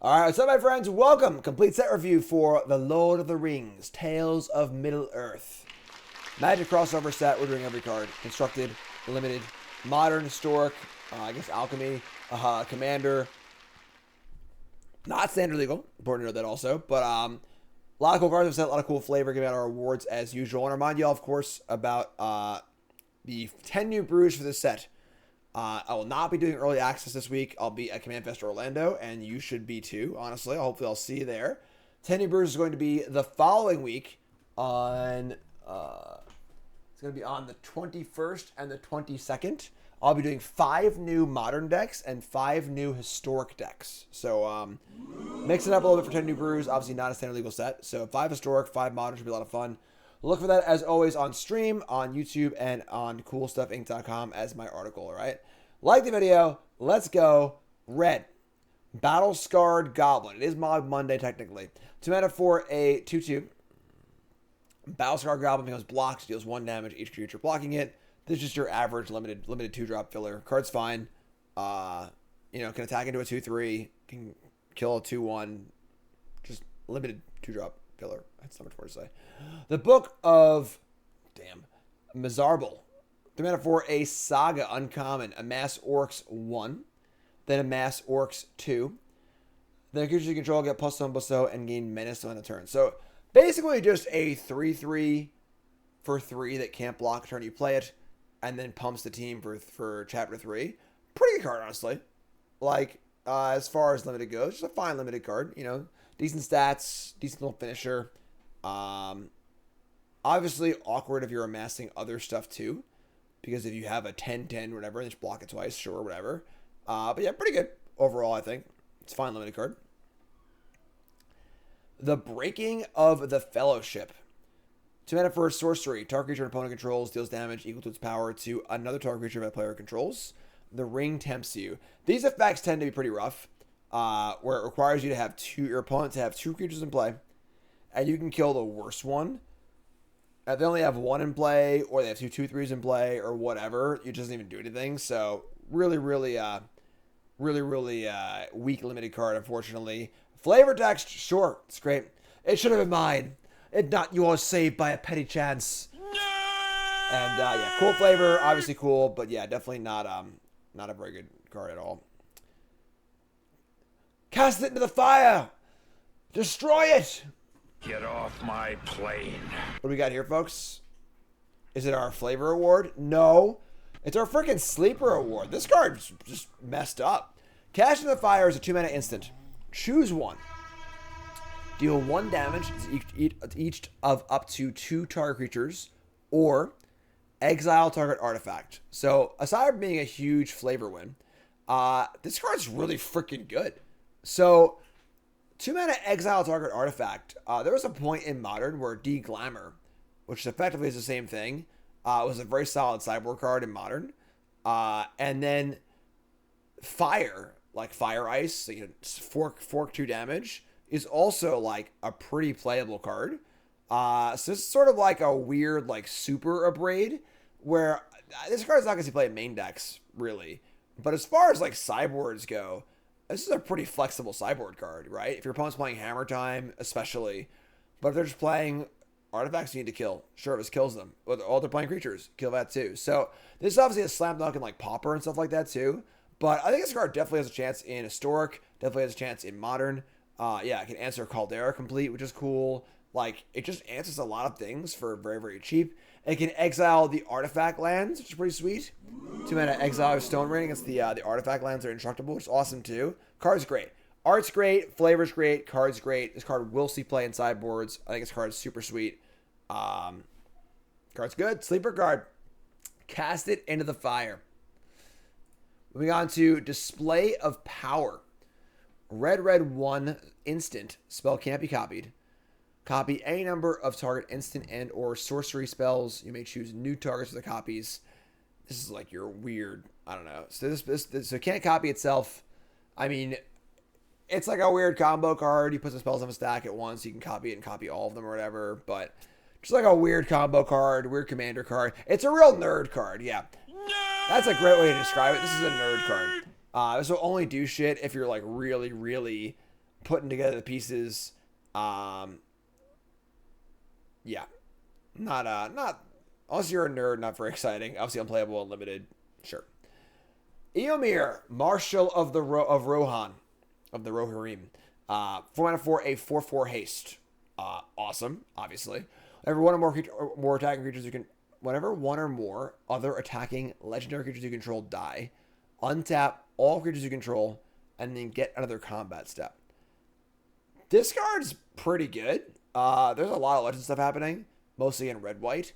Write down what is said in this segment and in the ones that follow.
Alright, what's up my friends? Welcome! Complete set review for The Lord of the Rings, Tales of Middle-earth. Magic crossover set, we're doing every card. Constructed, limited, modern, historic, I guess alchemy, commander. Not standard legal, important to know that also. But a lot of cool cards, a lot of cool flavor, giving out our awards as usual. I want to remind you all, of course, about the 10 new brews for this set. I will not be doing early access this week. I'll be at Command Fest Orlando, and you should be too, honestly. Hopefully I'll see you there. 10 New Brews is going to be the following week on, it's going to be on the 21st and the 22nd. I'll be doing 5 new modern decks and 5 new historic decks. So, mix it up a little bit for 10 New Brews. Obviously not a standard legal set. So 5 historic, 5 modern should be a lot of fun. Look for that, as always, on stream, on YouTube, and on CoolStuffInc.com as my article, all right? Like the video. Let's go. Red. Battle-Scarred Goblin. It is Mod Monday, technically. 2 mana for a 2/2. Battle-Scarred Goblin becomes blocked, deals 1 damage each creature blocking it. This is just your average limited 2-drop filler. Card's fine. Can attack into a 2/3. Can kill a 2/1. Just limited 2-drop filler. That's not much more to say. The Book of Mizarble. 3 mana for a Saga uncommon. Amass Orcs 1. Then Amass Orcs 2. Then creatures you control get +1/+0 and gain Menace on a turn. So basically just a 3/3 for 3 that can't block a turn you play it, and then pumps the team for chapter 3. Pretty good card, honestly. Like, as far as limited goes, just a fine limited card. Decent stats, decent little finisher. Obviously awkward if you're amassing other stuff too, because if you have a 10/10 or whatever, and just block it twice, sure, whatever. But yeah, pretty good overall, I think. It's a fine limited card. The Breaking of the Fellowship. 2 mana for a sorcery. Target creature an opponent controls deals damage equal to its power to another target creature that player controls. The ring tempts you. These effects tend to be pretty rough, where it requires you to have your opponent to have 2 creatures in play, and you can kill the worst one. If they only have 1 in play, or they have 2/3s in play, or whatever, it doesn't even do anything. So really weak limited card, unfortunately. Flavor text, sure, it's great. It should have been mine. It not yours, saved by a petty chance. And yeah, cool flavor, obviously cool, but yeah, definitely not a very good card at all. Cast it into the fire. Destroy it. Get off my plane. What do we got here, folks? Is it our flavor award? No. It's our freaking sleeper award. This card's just messed up. Cast into the fire is a 2 mana instant. Choose one. Deal 1 damage to each of up to 2 target creatures, or exile target artifact. So aside from being a huge flavor win, this card's really freaking good. So 2 mana exile target artifact. There was a point in Modern where De-Glamour, which effectively is the same thing, was a very solid sideboard card in Modern. And then Fire, like Fire Ice, so fork 2 damage, is also like a pretty playable card. So this is sort of like a weird like super abrade, where this card's not going to play in main decks really, but as far as like sideboards go, this is a pretty flexible sideboard card, right? If your opponent's playing Hammer Time, especially, but if they're just playing artifacts you need to kill, sure, if this kills them, or all they're playing creatures, kill that too. So this is obviously a slam dunk in like Pauper and stuff like that too, but I think this card definitely has a chance in historic, definitely has a chance in modern. Yeah, it can answer Caldera complete, which is cool. Like, it just answers a lot of things for very, very cheap. It can exile the artifact lands, which is pretty sweet. 2 mana exile Stone Ring against the artifact lands that are indestructible, which is awesome too. Card's great. Art's great. Flavor's great. Card's great. This card will see play in sideboards. I think this card's super sweet. Card's good. Sleeper card. Cast it into the fire. Moving on to Display of Power. Red 1 instant. Spell can't be copied. Copy any number of target instant and or sorcery spells. You may choose new targets for the copies. This is like your weird, I don't know. So this so it can't copy itself. I mean, it's like a weird combo card. You put some spells on a stack at once. You can copy it and copy all of them or whatever. But just like a weird combo card, weird commander card. It's a real nerd card, yeah. That's a great way to describe it. This is a nerd card. This will only do shit if you're like really, really putting together the pieces. Yeah, not unless you're a nerd, not very exciting. Obviously unplayable and limited. Sure. Emir, Marshal of the Rohan, of the Rohirrim. 4 mana for a 4/4 haste. Awesome, obviously. Whenever one or more attacking creatures you can, whenever one or more other attacking legendary creatures you control die, untap all creatures you control, and then get another combat step. This card's pretty good. There's a lot of legend stuff happening, mostly in red-white.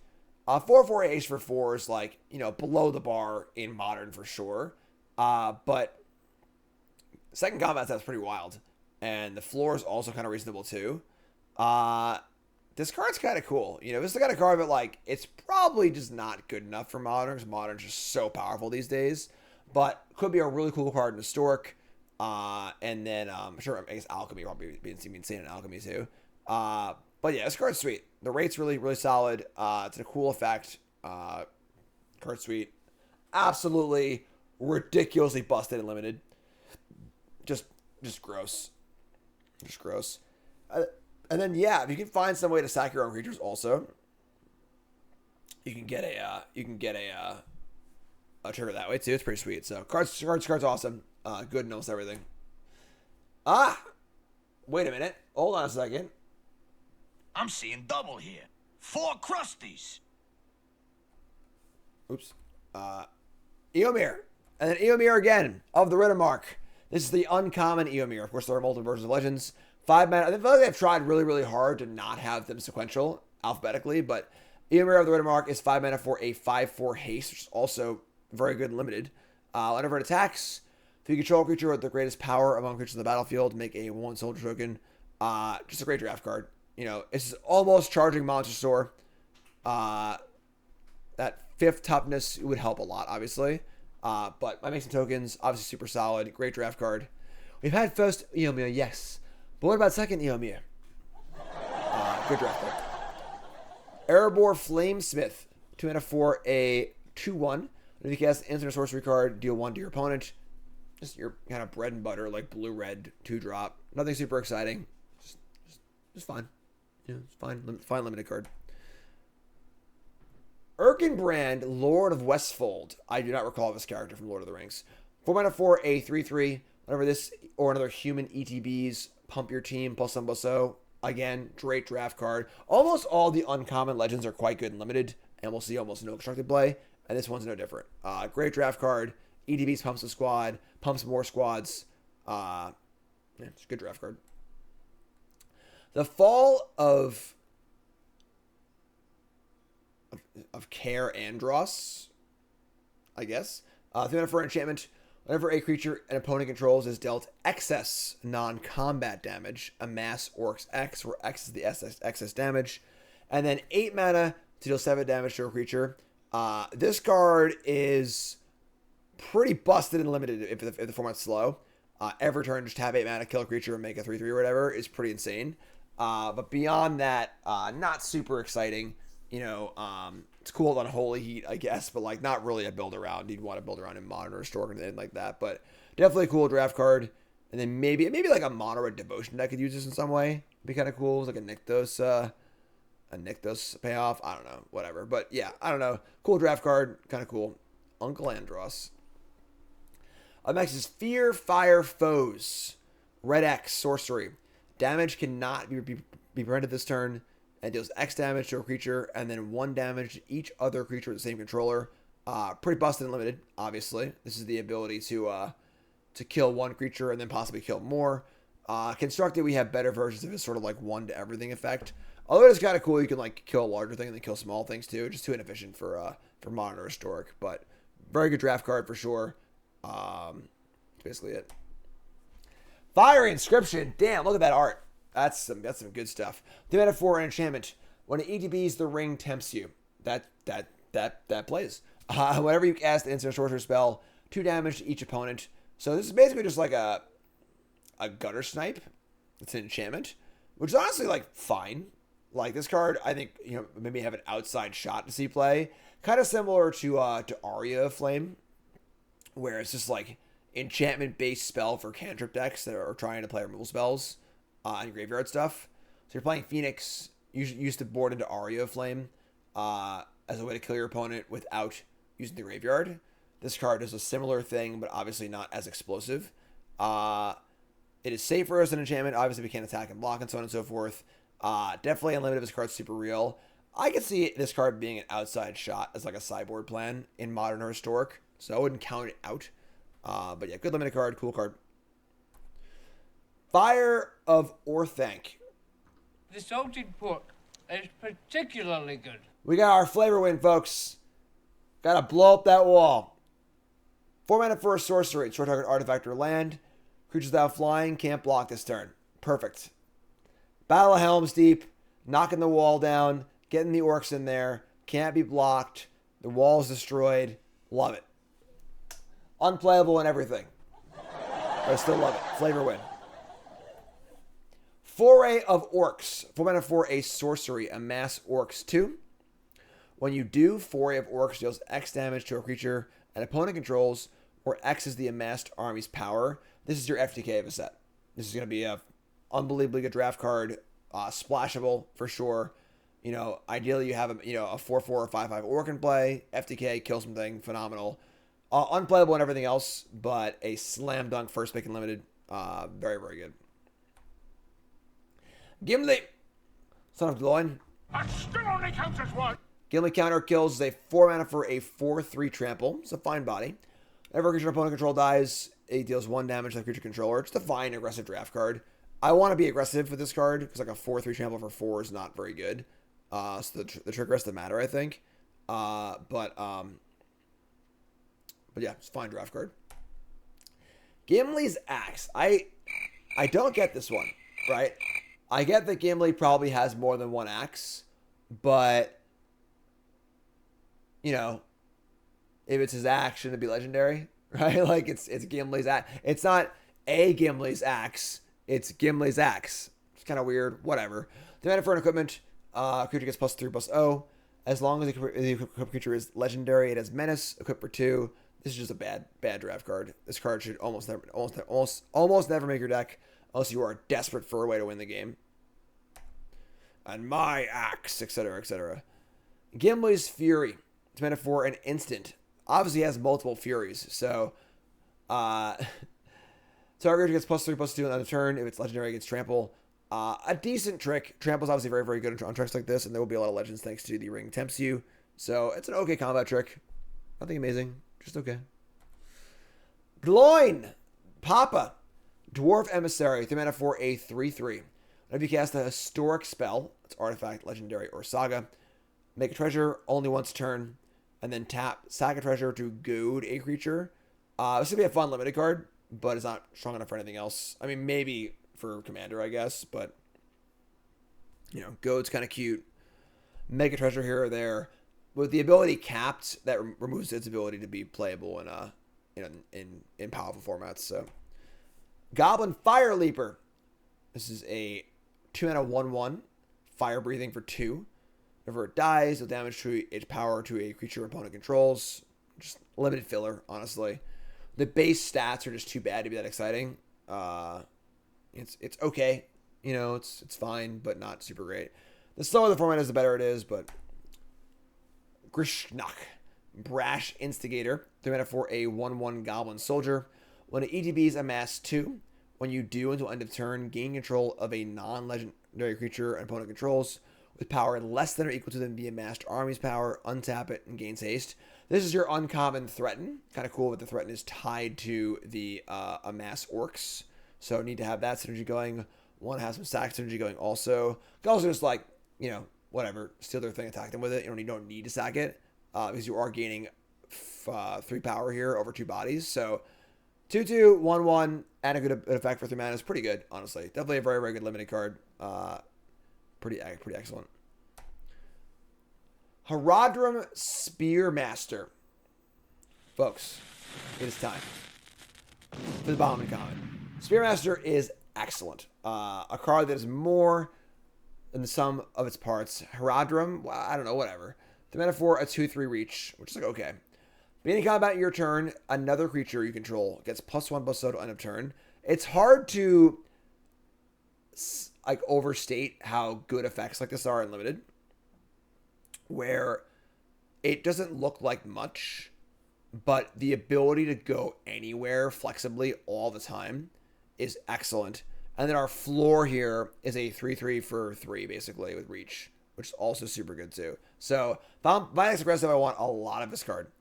4/4 haste for 4 is like, below the bar in Modern for sure. But second combat step's pretty wild. And the floor is also kind of reasonable too. This card's kind of cool. This is the kind of card that, like, it's probably just not good enough for Modern, because Modern's just so powerful these days. But could be a really cool card in Historic. And then, sure, I guess Alchemy will probably be insane in Alchemy too. But yeah, this card's sweet. The rate's really, really solid. It's a cool effect. Card sweet. Absolutely ridiculously busted and limited. Just gross. Just gross. And then, yeah, if you can find some way to sack your own creatures also, you can get a trigger that way too. It's pretty sweet. So cards awesome. Good in almost everything. Wait a minute. Hold on a second. I'm seeing double here. 4 crusties. Oops. Eomir. And then Eomir again, of the Riddermark. This is the uncommon Eomir. Of course, there are multiple versions of Legends. 5 mana. I feel like they've tried really, really hard to not have them sequential alphabetically, but Eomir of the Riddermark is 5 mana for a 5/4 haste, which is also very good and limited. Whenever it attacks, if you control a creature with the greatest power among creatures in the battlefield, make a 1 soldier token. Just a great draft card. It's almost charging Monster Store. That 5th toughness would help a lot, obviously. But I make some tokens, obviously super solid, great draft card. We've had first Eomir, yes. But what about second Eomir? Good draft card. Airborne Flamesmith, 2 mana for a 2/1. If you cast an instant sorcery card, deal 1 to your opponent. Just your kind of bread and butter, like blue-red 2-drop. Nothing super exciting. Just fine. It's fine. Fine limited card. Erkenbrand, Lord of Westfold. I do not recall this character from Lord of the Rings. 4 mana for a 3/3. Whenever this or another human ETBs, pump your team, +1/+0. Again, great draft card. Almost all the uncommon legends are quite good and limited, and we'll see almost no constructed play. And this one's no different. Great draft card. ETBs pumps a squad, pumps more squads. It's a good draft card. The Fall of Andros, I guess. 3 mana for enchantment. Whenever a creature an opponent controls is dealt excess non-combat damage, amass Orcs X, where X is the excess damage. And then 8 mana to deal 7 damage to a creature. This card is pretty busted and limited if the format's slow. Every turn, just have 8 mana, kill a creature, and make a 3/3 or whatever is pretty insane. But beyond that, not super exciting. It's cool on Holy Heat, I guess, but like not really a build around. You'd want to build around in Modern or Historic or anything like that. But definitely a cool draft card. And then maybe like a Mono Devotion deck could use this in some way. It'd be kind of cool. It's like a Nykthos payoff. I don't know, whatever. But yeah, I don't know. Cool draft card, kind of cool. Uncle Andros. Up next is Fear Fire Foes. Red X sorcery. Damage cannot be prevented this turn. And deals X damage to a creature, and then 1 damage to each other creature with the same controller. Pretty busted and limited, obviously. This is the ability to kill 1 creature and then possibly kill more. Constructed, we have better versions of this sort of like 1 to everything effect. Although it is kind of cool, you can like kill a larger thing and then kill small things too. Just too inefficient for Modern or Historic, but very good draft card for sure. That's basically it. Fire Inscription. Damn, look at that art. That's some good stuff. The mana for an enchantment. When it ETBs, the ring tempts you. That plays. Whenever you cast an instant sorcerer spell, 2 damage to each opponent. So this is basically just like a gutter snipe. It's an enchantment, which is honestly like fine. Like this card, I think maybe have an outside shot to see play. Kind of similar to Aria of Flame, where it's just like enchantment-based spell for cantrip decks that are trying to play removal spells and graveyard stuff. So you're playing Phoenix, used to board into Aria of Flame as a way to kill your opponent without using the graveyard. This card does a similar thing, but obviously not as explosive. It is safer as an enchantment. Obviously, we can't attack and block and so on and so forth. Definitely unlimited. This card's super real. I could see this card being an outside shot as like a sideboard plan in Modern or Historic, so I wouldn't count it out. But yeah, good limited card, cool card. Fire of Orthanc. The salted pork is particularly good. We got our flavor win, folks. Gotta blow up that wall. 4 mana for a sorcery. Short target artifact or land. Creatures without flying can't block this turn. Perfect. Battle of Helm's Deep. Knocking the wall down. Getting the orcs in there. Can't be blocked. The wall's destroyed. Love it. Unplayable and everything. But I still love it. Flavor win. Foray of Orcs. 4 mana for a sorcery. Amass Orcs 2. When you do, Foray of Orcs deals X damage to a creature an opponent controls, where X is the amassed army's power. This is your FTK of a set. This is going to be a unbelievably good draft card. Splashable for sure. You know, ideally you have a 4/4 or 5/5 orc in play. FTK, kill something, phenomenal. Unplayable and everything else, but a slam dunk first pick and limited. Very, very good. Gimli, Son of Gloin. I still only counts as one. Gimli counter kills is a 4 mana for a 4/3 trample. It's a fine body. Whenever a creature opponent control dies, it deals 1 damage to the creature controller. It's a fine aggressive draft card. I want to be aggressive with this card because like a 4/3 trample for 4 is not very good. So the trick rest doesn't matter, I think. But yeah, it's a fine draft card. Gimli's Axe. I don't get this one, right? I get that Gimli probably has more than one axe, but you know, if it's his axe, shouldn't it be legendary, right? Like it's Gimli's axe. It's not a Gimli's axe. It's Gimli's axe. It's kind of weird. Whatever. The mana for an equipment, creature gets +3/+0. As long as the creature is legendary, it has Menace, equipped for 2. This is just a bad draft card. This card should almost never make your deck unless you are desperate for a way to win the game. And my axe, etc., etc. Gimli's Fury. It's meant for an instant. Obviously, has multiple Furies, so target gets +3/+2 on the turn. If it's legendary, it gets trample. A decent trick. Trample's obviously very, very good on tricks like this, and there will be a lot of legends thanks to the Ring Tempts You. So it's an okay combat trick. Nothing amazing, just okay. Gloin, Papa, Dwarf Emissary. 3 mana for a 3/3. Whenever you cast a historic spell, it's artifact, legendary, or saga, make a treasure only once a turn, and then tap, sack a treasure to goad a creature. This would be a fun limited card, but it's not strong enough for anything else. I mean, maybe for Commander, I guess, but you know, goad's kind of cute. Make a treasure here or there. With the ability capped, that removes its ability to be playable in powerful formats. So, Goblin Fire Leaper. This is a 2 mana 1/1 fire breathing for 2. Whenever it dies, it'll damage to its power to a creature opponent controls. Just limited filler, honestly. The base stats are just too bad to be that exciting. It's okay, you know, it's fine, but not super great. The slower the format is, the better it is. But Grishnak, Brash Instigator, 3 mana for a 1/1 Goblin Soldier. When it ETBs amass 2, when you do until end of turn, gain control of a non-legendary creature an opponent controls with power less than or equal to the amassed army's power, untap it, and gains haste. This is your uncommon Threaten. Kind of cool that the Threaten is tied to the amass orcs. So need to have that synergy going. Want to have some sack synergy going also. You can also just like, you know, whatever, steal their thing, attack them with it. You don't need to sack it because you are gaining 3 power here over 2 bodies. So 2/2, 1/1, and a good effect for 3 mana is pretty good, honestly. Definitely a very, very good limited card. Pretty excellent. Harodrum Spearmaster. Folks, it is time for the Bombin Common. Spearmaster is excellent. A card that is more than the sum of its parts. Harodrum, well, I don't know, whatever. The mana for a 2/3 reach, which is like okay. Beginning combat your turn, another creature you control gets +1/+0 to end of turn. It's hard to like overstate how good effects like this are in limited, where it doesn't look like much, but the ability to go anywhere flexibly all the time is excellent. And then our floor here is a 3/3 for 3, basically, with reach, which is also super good too. So if I'm next aggressive, I want a lot of this card.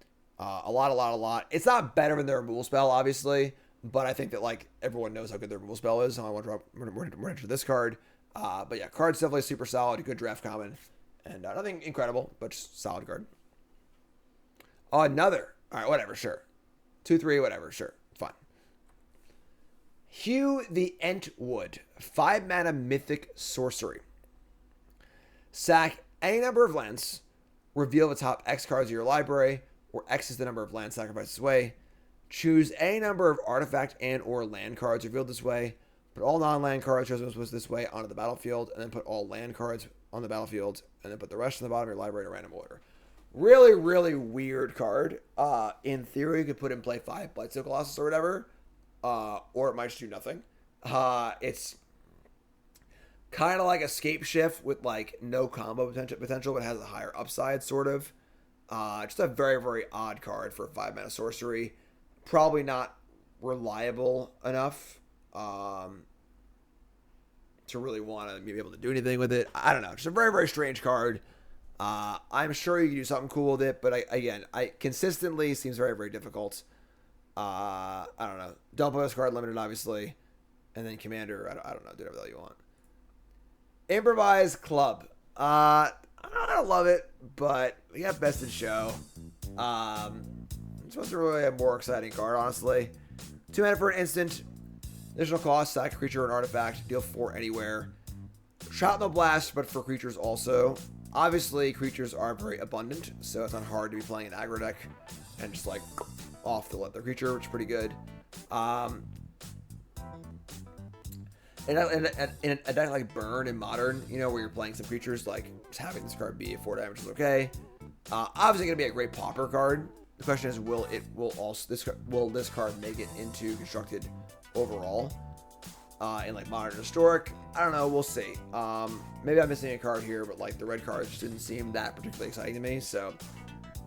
A lot. It's not better than their removal spell, obviously, but I think that like everyone knows how good their removal spell is. So I want to drop we're into this card. But yeah, card's definitely super solid, good draft common, and nothing incredible, but just solid card. Another. All right, whatever, sure. 2/3, whatever, sure, fine. Hue the Entwood, 5 mana Mythic Sorcery. Sack any number of lands, reveal the top X cards of your library, where X is the number of land sacrificed this way. Choose any number of artifact and or land cards revealed this way. Put all non-land cards chosen this way onto the battlefield, and then put all land cards on the battlefield, and then put the rest on the bottom of your library in a random order. Really, really weird card. In theory, you could put in play 5 Blightsteel Colossus or whatever, or it might just do nothing. It's kind of like Escape Shift with like no combo potential, but has a higher upside, sort of. Just a very, very odd card for a 5 mana sorcery. Probably not reliable enough to really want to be able to do anything with it. I don't know. Just a very, very strange card. I'm sure you can do something cool with it, but I consistently seems very, very difficult. I don't know. Don't play this card limited, obviously. And then Commander, I don't know. Do whatever the hell you want. Improvise Club. I don't love it, but we got Best in Show. This one's really a more exciting card, honestly. 2 mana for an instant. Additional cost, sack a creature or an artifact. Deal 4 anywhere. Shrapnel Blast, but for creatures also. Obviously, creatures are very abundant, so it's not hard to be playing an aggro deck and just like off the let their creature, which is pretty good. In a deck like Burn in Modern, you know, where you're playing some creatures, like just having this card be 4 damage is okay. Obviously, going to be a great popper card. The question is, will this card make it into constructed overall? In like Modern and Historic, I don't know. We'll see. Maybe I'm missing a card here, but like the red cards just didn't seem that particularly exciting to me. So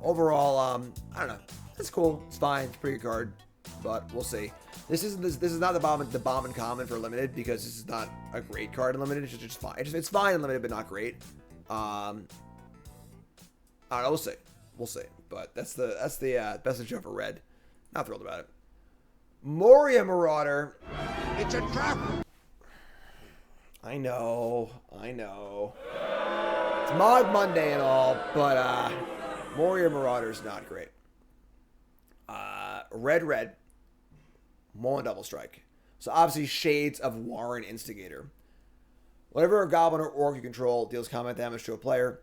overall, I don't know. It's cool. It's fine. It's a pretty good card, but we'll see. This is not the Bombin Common for limited, because this is not a great card in limited. It's just fine. It's fine in limited, but not great. I don't know. We'll see. We'll see. But that's the best in show for red. Not thrilled about it. Moria Marauder. It's a trap! I know. It's Mod Monday and all, but Moria Marauder's not great. Red. 1 double strike. So obviously shades of Warren Instigator. Whenever a goblin or orc you control deals combat damage to a player,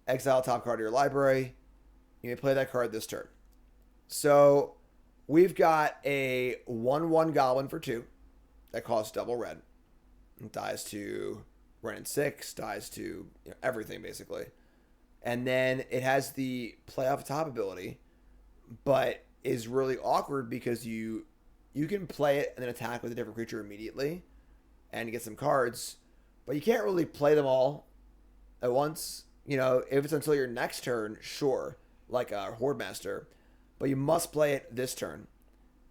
exile top card of your library. You may play that card this turn. So we've got a 1/1 goblin for 2 that costs double red. It dies to run in 6, dies to everything basically. And then it has the play off top ability, but is really awkward because you can play it and then attack with a different creature immediately and get some cards, but you can't really play them all at once. You know, if it's until your next turn, sure, like a Hordemaster, but you must play it this turn.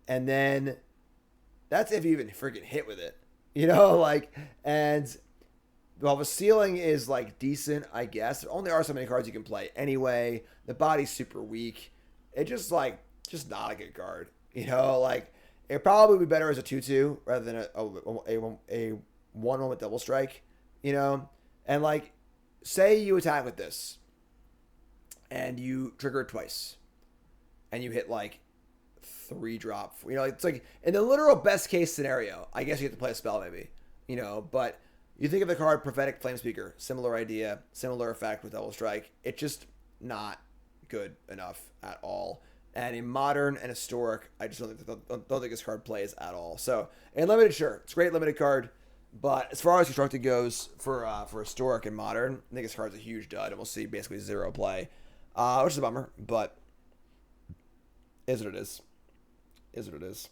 And then that's if you even freaking hit with it, you know, like, and while the ceiling is like decent, I guess, there only are so many cards you can play anyway. The body's super weak. It just not a good card, you know, like it probably would be better as a 2/2 rather than a 1/1 with double strike, you know, and like, say you attack with this and you trigger it twice and you hit like 3 drop, you know, it's like in the literal best case scenario, I guess you have to play a spell maybe, you know, but you think of the card Prophetic Flamespeaker, similar idea, similar effect with double strike. It's just not good enough at all. And in Modern and Historic, I just don't think this card plays at all. So in limited, sure, it's a great limited card, but as far as constructed goes for Historic and Modern, I think this card's a huge dud, and we'll see basically 0 play, which is a bummer. But Is what it is. Is what it is.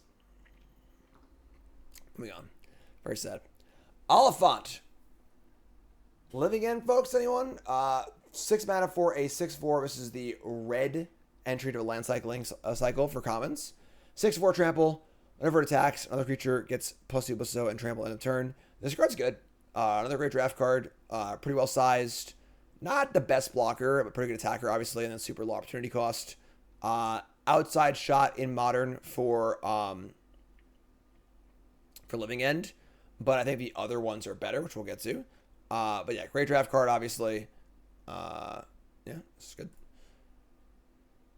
Moving on. Very sad. Oliphant. Living End, folks, anyone? 6 mana for a 6/4. This is the red entry to a land cycling cycle for commons. 6/4 trample. Whenever it attacks, another creature gets +2/+0 and trample end of turn. This card's good. Another great draft card. Pretty well sized. Not the best blocker, but pretty good attacker, obviously, and then super low opportunity cost. Outside shot in modern for Living End, but I think the other ones are better, which we'll get to. But yeah, great draft card, obviously. Yeah, this is good.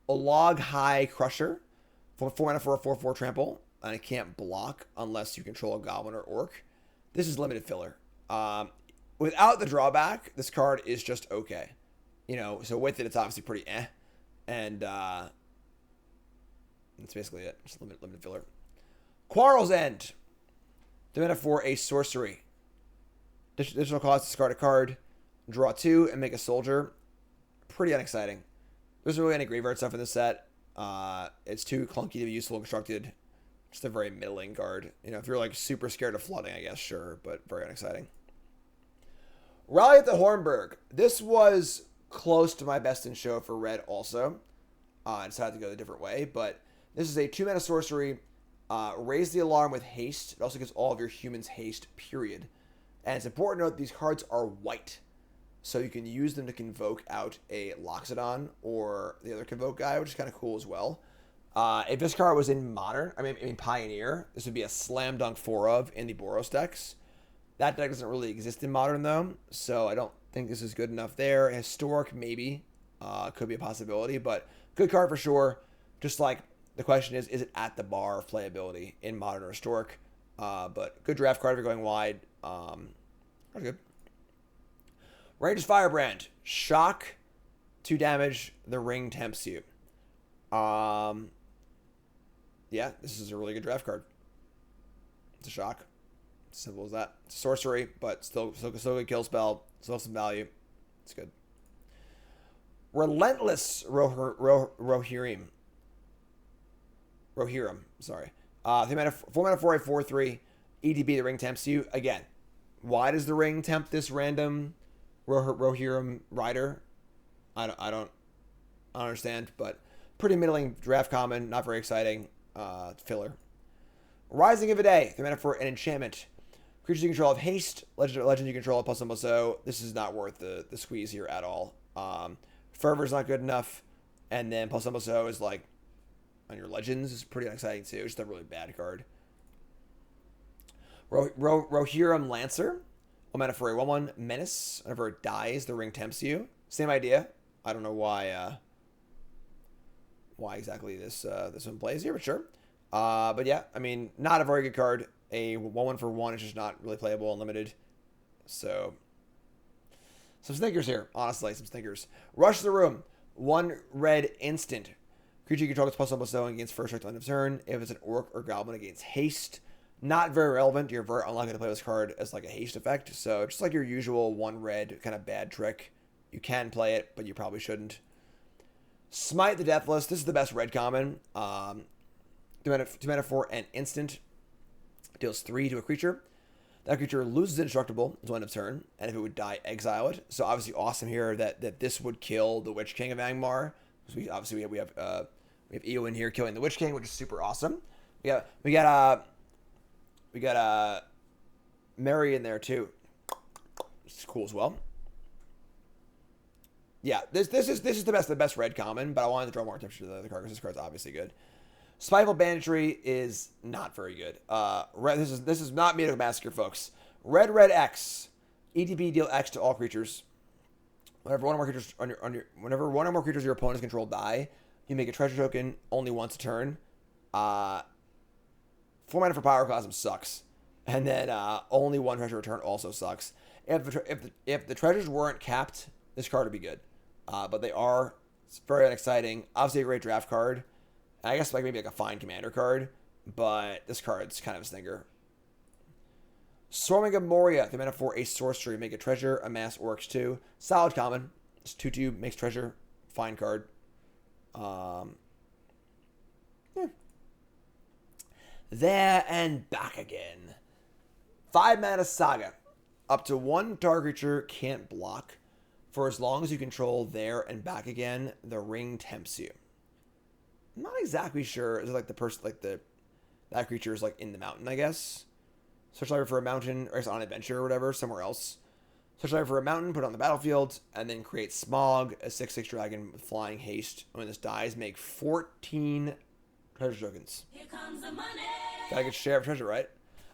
A Log High Crusher for 4 mana for a 4/4 trample, and it can't block unless you control a goblin or orc. This is limited filler. Without the drawback, this card is just okay. You know, so with it, it's obviously pretty and that's basically it. Just limited filler. Quarans End. 3 mana for a sorcery. Additional cost, discard a card, draw 2, and make a soldier. Pretty unexciting. There's really any graveyard stuff in this set. It's too clunky to be useful and constructed. Just a very middling card. You know, if you're like super scared of flooding, I guess, sure, but very unexciting. Rally at the Hornberg. This was close to my best in show for red also. I decided to go a different way, but this is a 2 mana sorcery. Raise the alarm with haste. It also gives all of your humans haste, period. And it's important to note these cards are white. So you can use them to convoke out a Loxodon or the other convoke guy, which is kind of cool as well. If this card was in Modern, I mean Pioneer, this would be a slam dunk 4 of in the Boros decks. That deck doesn't really exist in Modern, though, so I don't think this is good enough there. Historic, maybe. Could be a possibility, but good card for sure. Just like the question is it at the bar of playability in Modern or Historic? But good draft card if you're going wide. That's good. Ranger's Firebrand. Shock, 2 damage. The ring tempts you. Yeah, this is a really good draft card. It's a shock. Simple as that. It's a sorcery, but still good kill spell. Still some value. It's good. Relentless Rohiram. Sorry. 4 mana for a 4/3. EDB, the ring tempts you. Again, why does the ring tempt this random Rohiram Rider? I don't understand, but pretty middling draft common. Not very exciting. Filler. Rising of a Day. 3 mana for an enchantment. Creatures you control have haste. Legend you control have +1/+0. This is not worth the squeeze here at all. Fervor's not good enough. And then +1/+0 is like on your legends is pretty unexciting too. It's just a really bad card. Rohiram Lancer. 1 mana for a 1/1 Menace. Whenever it dies, the ring tempts you. Same idea. I don't know why exactly this one plays here, but sure. But yeah, I mean, not a very good card. A 1/1 for 1 is just not really playable and limited. So, some stinkers here, honestly, some stinkers. Rush the Room. 1 red instant. Creature you control gets +1/+0 against first strike to end of turn. If it's an orc or goblin, against haste. Not very relevant. You're very unlikely to play this card as like a haste effect. So, just like your usual 1 red kind of bad trick. You can play it, but you probably shouldn't. Smite the Deathless. This is the best red common. 2 mana for an instant. Deals 3 to a creature. That creature loses indestructible until end of turn, and if it would die, exile it. So obviously awesome here that this would kill the Witch King of Angmar. So we have Eowyn here killing the Witch King, which is super awesome. We got Mary in there too. It's cool as well. Yeah, this is the best red common, but I wanted to draw more attention to the other card because this card's obviously good. Spiteful Banditry is not very good. This is not Mythic Massacre, folks. Red X. EDB, deal X to all creatures. Whenever one or more creatures your opponent's control die, you make a treasure token only once a turn. 4 mana for Pyroclasm sucks, and then only 1 treasure return also sucks. If the treasures weren't capped, this card would be good, but they are. It's very unexciting. Obviously, a great draft card. I guess maybe a fine commander card, but this card's kind of a stinker. Swarming of Moria. 3 mana for a sorcery. Make a treasure, amass orcs 2. Solid common. It's 2/2, makes treasure. Fine card. There and back again. 5 mana Saga. Up to 1 target creature can't block. For as long as you control there and back again, the ring tempts you. I'm not exactly sure. Is it like the person, like that creature is like in the mountain, I guess? Search library for a mountain, or it's on adventure or whatever, somewhere else. Search library for a mountain, put it on the battlefield, and then create Smog, a 6/6 dragon with flying haste. When this dies, make 14 treasure tokens. Here comes the money. Gotta get share of treasure, right?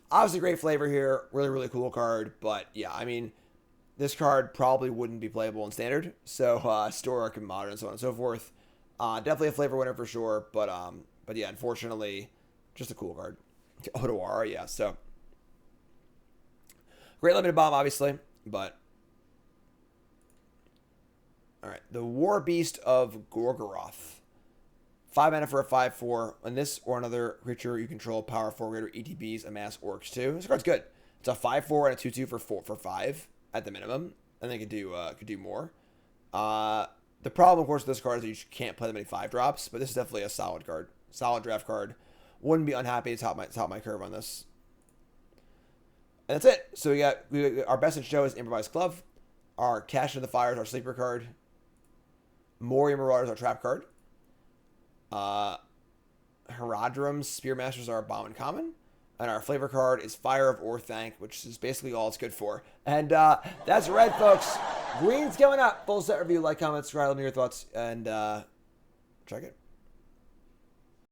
Obviously, great flavor here. Really, really cool card. But yeah, I mean, this card probably wouldn't be playable in standard. So historic and modern and so on and so forth. Definitely a flavor winner for sure. But yeah, unfortunately, just a cool card. LOTR, yeah. So great limited bomb, obviously. But all right, the War Beast of Gorgoroth. 5 mana for a 5/4. When this or another creature you control power 4 greater ETBs, amass orcs too. This card's good. It's a 5/4 and a 2/2 for 5 at the minimum, and they could do more. The problem, of course, with this card is that you can't play that many 5-drops, but this is definitely a solid card, solid draft card. Wouldn't be unhappy to top my curve on this. And that's it. So we got our best in show is Improvised Glove. Our Cash in the Fire is our sleeper card. Moria Marauder is our trap card. Harodrum Spearmaster is our Bombin Common. And our flavor card is Fire of Orthanc, which is basically all it's good for. And that's red, folks. Green's coming up. Full set review. Like, comment, subscribe. Let me know your thoughts. And check it.